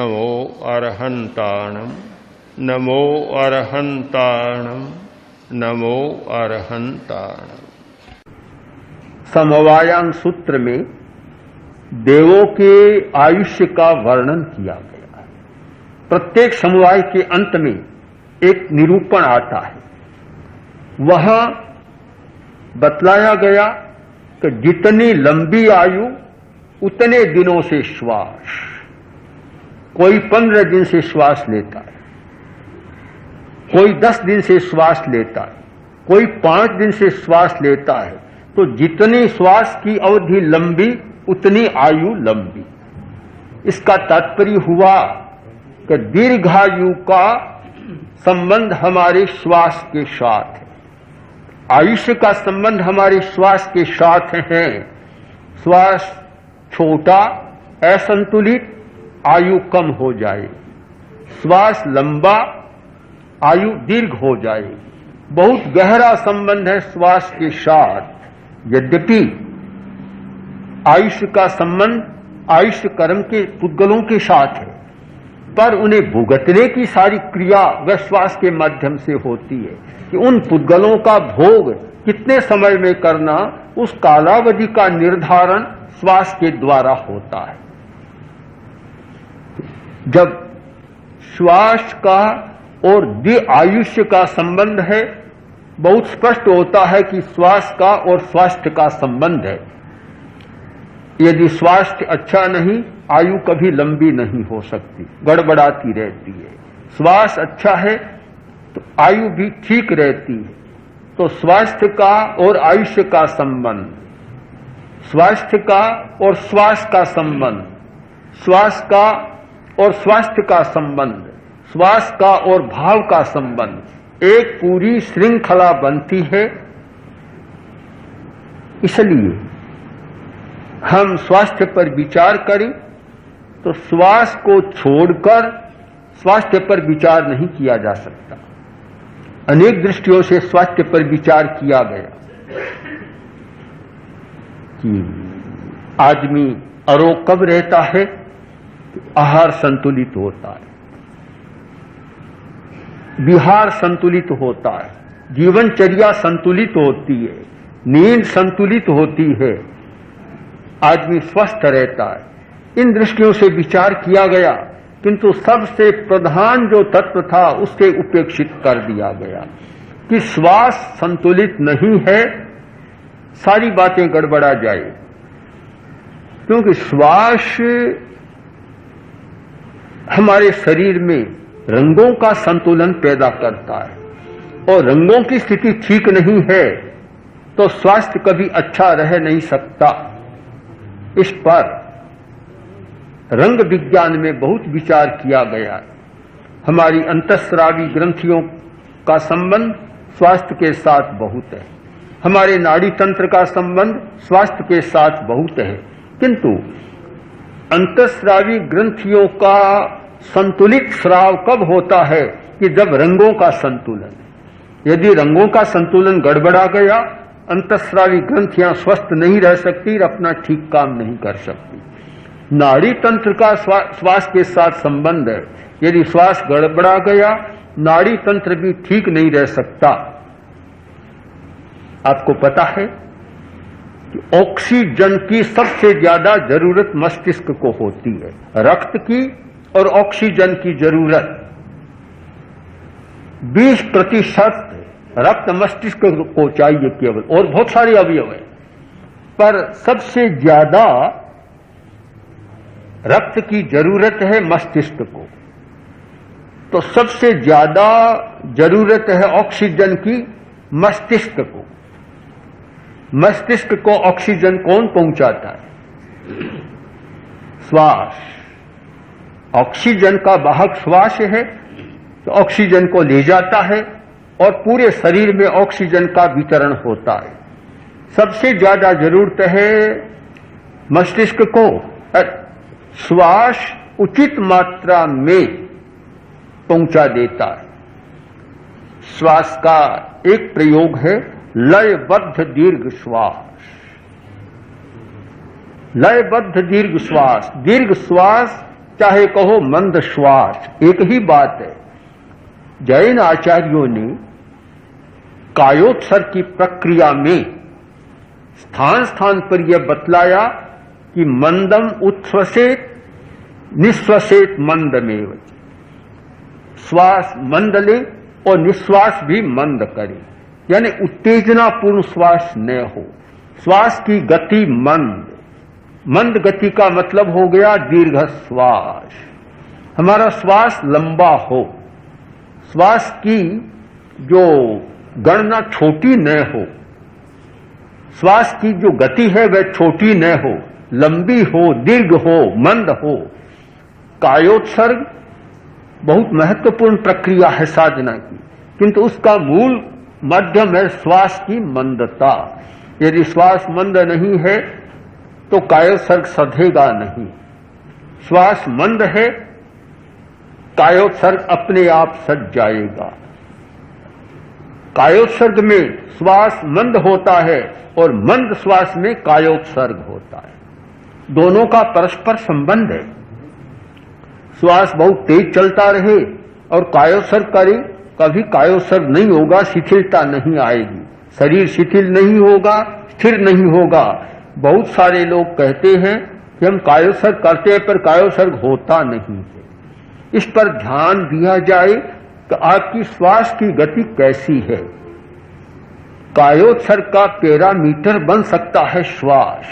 नमो अरहंताणम नमो अरहंताणम नमो अरहंताणम। समवायान सूत्र में देवों के आयुष्य का वर्णन किया गया है। प्रत्येक समवाय के अंत में एक निरूपण आता है। वहां बतलाया गया कि जितनी लंबी आयु उतने दिनों से श्वास। कोई 15 दिन से श्वास लेता है, कोई 10 दिन से श्वास लेता है, कोई 5 दिन से श्वास लेता है। तो जितनी श्वास की अवधि लंबी उतनी आयु लंबी। इसका तात्पर्य हुआ कि दीर्घायु का संबंध हमारे श्वास के साथ है, आयुष्य का संबंध हमारे श्वास के साथ है। श्वास छोटा असंतुलित, आयु कम हो जाए, श्वास लंबा, आयु दीर्घ हो जाए। बहुत गहरा संबंध है श्वास के साथ। यद्यपि आयुष्य का संबंध आयुष्य कर्म के पुद्गलों के साथ है, पर उन्हें भुगतने की सारी क्रिया वह श्वास के माध्यम से होती है कि उन पुद्गलों का भोग कितने समय में करना, उस कालावधि का निर्धारण श्वास के द्वारा होता है। जब श्वास का और आयुष्य का संबंध है, बहुत स्पष्ट होता है कि श्वास का और स्वास्थ्य का संबंध है। यदि स्वास्थ्य अच्छा नहीं, आयु कभी लंबी नहीं हो सकती, गड़बड़ाती रहती है। श्वास अच्छा है तो आयु भी ठीक रहती है। तो स्वास्थ्य का और आयुष्य का संबंध, स्वास्थ्य का और श्वास का संबंध, श्वास का और स्वास्थ्य का संबंध, श्वास का और भाव का संबंध, एक पूरी श्रृंखला बनती है। इसलिए हम स्वास्थ्य पर विचार करें तो श्वास को छोड़कर स्वास्थ्य पर विचार नहीं किया जा सकता। अनेक दृष्टियों से स्वास्थ्य पर विचार किया गया कि आदमी अरोग कब रहता है, आहार संतुलित होता है, विहार संतुलित होता है, जीवनचर्या संतुलित होती है, नींद संतुलित होती है, आदमी स्वस्थ रहता है। इन दृष्टियों से विचार किया गया, किंतु सबसे प्रधान जो तत्व था उससे उपेक्षित कर दिया गया कि श्वास संतुलित नहीं है, सारी बातें गड़बड़ा जाए। क्योंकि श्वास हमारे शरीर में रंगों का संतुलन पैदा करता है, और रंगों की स्थिति ठीक नहीं है तो स्वास्थ्य कभी अच्छा रह नहीं सकता। इस पर रंग विज्ञान में बहुत विचार किया गया। हमारी अंतःस्रावी ग्रंथियों का संबंध स्वास्थ्य के साथ बहुत है, हमारे नाड़ी तंत्र का संबंध स्वास्थ्य के साथ बहुत है। किंतु अंतःस्रावी ग्रंथियों का संतुलित स्राव कब होता है कि जब रंगों का संतुलन। यदि रंगों का संतुलन गड़बड़ा गया, अंतःस्रावी ग्रंथियां स्वस्थ नहीं रह सकती और अपना ठीक काम नहीं कर सकती। नाड़ी तंत्र का श्वास के साथ संबंध है। यदि श्वास गड़बड़ा गया, नाड़ी तंत्र भी ठीक नहीं रह सकता। आपको पता है कि ऑक्सीजन की सबसे ज्यादा जरूरत मस्तिष्क को होती है। रक्त की और ऑक्सीजन की जरूरत 20% रक्त मस्तिष्क को चाहिए केवल, और बहुत सारे अवयव हैं, पर सबसे ज्यादा रक्त की जरूरत है मस्तिष्क को। तो सबसे ज्यादा जरूरत है ऑक्सीजन की मस्तिष्क को। मस्तिष्क को ऑक्सीजन कौन पहुंचाता है? श्वास। ऑक्सीजन का वाहक श्वास है, तो ऑक्सीजन को ले जाता है और पूरे शरीर में ऑक्सीजन का वितरण होता है। सबसे ज्यादा जरूरत है मस्तिष्क को। श्वास उचित मात्रा में पहुंचा देता है। श्वास का एक प्रयोग है लयबद्ध दीर्घ श्वास। लयबद्ध दीर्घ श्वास। दीर्घ श्वास चाहे कहो मंद श्वास, एक ही बात है। जैन आचार्यों ने कायोत्सर्ग की प्रक्रिया में स्थान स्थान पर यह बतलाया कि मंदम उत्श्वसेत निश्वसेत मंदमेव, श्वास मंद ले और निश्वास भी मंद करे, यानी उत्तेजनापूर्ण श्वास न हो। श्वास की गति मंद, मंद गति का मतलब हो गया दीर्घ श्वास। हमारा श्वास लंबा हो, श्वास की जो गणना छोटी न हो, श्वास की जो गति है वह छोटी न हो, लंबी हो, दीर्घ हो, मंद हो। कायोत्सर्ग बहुत महत्वपूर्ण प्रक्रिया है साधना की, किंतु उसका मूल माध्यम है श्वास की मंदता। यदि श्वास मंद नहीं है तो कायोत्सर्ग सधेगा नहीं। श्वास मंद है, कायोत्सर्ग अपने आप सज जाएगा। कायोत्सर्ग में श्वास मंद होता है और मंद श्वास में कायोत्सर्ग होता है। दोनों का परस्पर संबंध है। श्वास बहुत तेज चलता रहे और कायोत्सर्ग करे, कभी कायोत्सर्ग नहीं होगा, शिथिलता नहीं आएगी, शरीर शिथिल नहीं होगा, स्थिर नहीं होगा। बहुत सारे लोग कहते हैं कि हम कायोत्सर्ग करते हैं पर कायोत्सर्ग होता नहीं है। इस पर ध्यान दिया जाए कि आपकी श्वास की गति कैसी है। कायोत्सर्ग का पैरामीटर बन सकता है श्वास।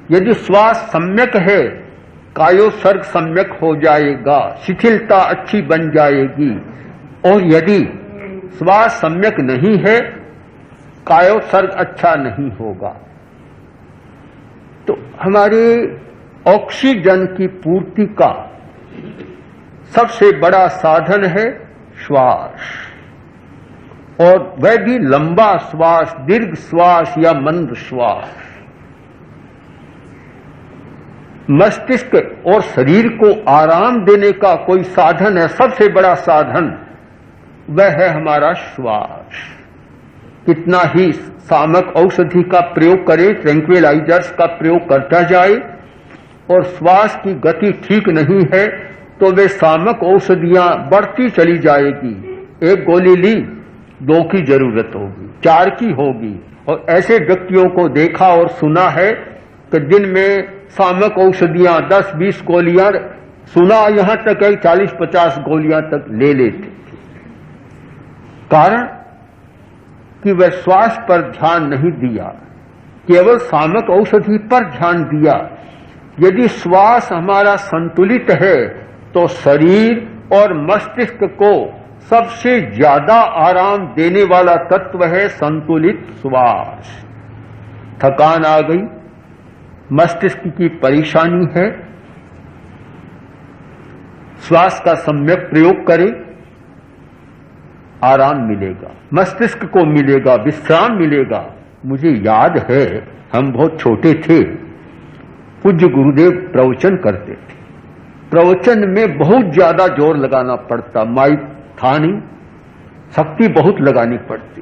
यदि श्वास सम्यक है, कायोत्सर्ग सम्यक हो जाएगा, शिथिलता अच्छी बन जाएगी। और यदि श्वास सम्यक नहीं है, कायोत्सर्ग अच्छा नहीं होगा। तो हमारे ऑक्सीजन की पूर्ति का सबसे बड़ा साधन है श्वास, और वह भी लंबा श्वास, दीर्घ श्वास या मंद श्वास। मस्तिष्क और शरीर को आराम देने का कोई साधन है, सबसे बड़ा साधन वह है हमारा श्वास। कितना ही सामक औषधि का प्रयोग करें, ट्रैंक्विलाइजर्स का प्रयोग करता जाए, और श्वास की गति ठीक नहीं है तो वे सामक औषधियां बढ़ती चली जाएगी। एक गोली ली, 2 की जरूरत होगी, 4 की होगी। और ऐसे व्यक्तियों को देखा और सुना है कि दिन में सामक औषधियां 10-20 गोलियां, सुना यहां तक है 40-50 गोलियां तक ले लेते थे। कारण कि वह श्वास पर ध्यान नहीं दिया, केवल सामक औषधि पर ध्यान दिया। यदि श्वास हमारा संतुलित है तो शरीर और मस्तिष्क को सबसे ज्यादा आराम देने वाला तत्व है संतुलित श्वास। थकान आ गई, मस्तिष्क की परेशानी है, श्वास का सम्यक प्रयोग करें, आराम मिलेगा, मस्तिष्क को मिलेगा, विश्राम मिलेगा। मुझे याद है हम बहुत छोटे थे, पूज्य गुरुदेव प्रवचन करते थे। प्रवचन में बहुत ज्यादा जोर लगाना पड़ता, माइक था नहीं, शक्ति बहुत लगानी पड़ती,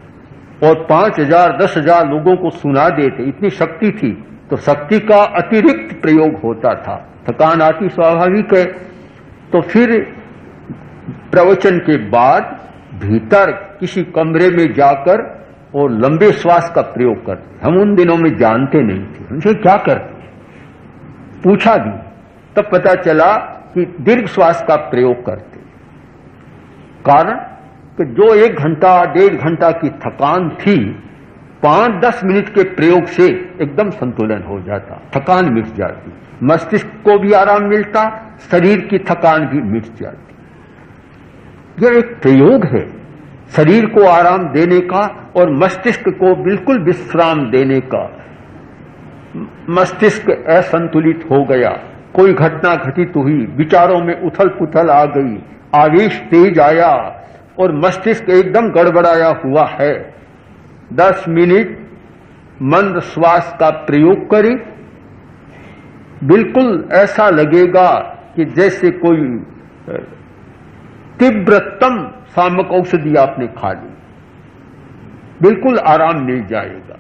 और 5000 10,000 लोगों को सुना देते, इतनी शक्ति थी। तो शक्ति का अतिरिक्त प्रयोग होता था, थकान आती स्वाभाविक है। तो फिर प्रवचन के बाद भीतर किसी कमरे में जाकर और लंबे श्वास का प्रयोग करते। हम उन दिनों में जानते नहीं थे, हमसे क्या करते, पूछा भी, तब पता चला कि दीर्घ श्वास का प्रयोग करते। कारण कि जो 1 घंटा 1.5 घंटा की थकान थी, 5-10 मिनट के प्रयोग से एकदम संतुलन हो जाता, थकान मिट जाती, मस्तिष्क को भी आराम मिलता, शरीर की थकान भी मिट जाती। यह एक प्रयोग है शरीर को आराम देने का और मस्तिष्क को बिल्कुल विश्राम देने का। मस्तिष्क असंतुलित हो गया, कोई घटना घटित हुई, विचारों में उथल पुथल आ गई, आवेश तेज आया और मस्तिष्क एकदम गड़बड़ाया हुआ है। 10 मिनट मंद श्वास का प्रयोग करें, बिल्कुल ऐसा लगेगा कि जैसे कोई तीव्रतम सामक औषधि आपने खा ली, बिल्कुल आराम मिल जाएगा।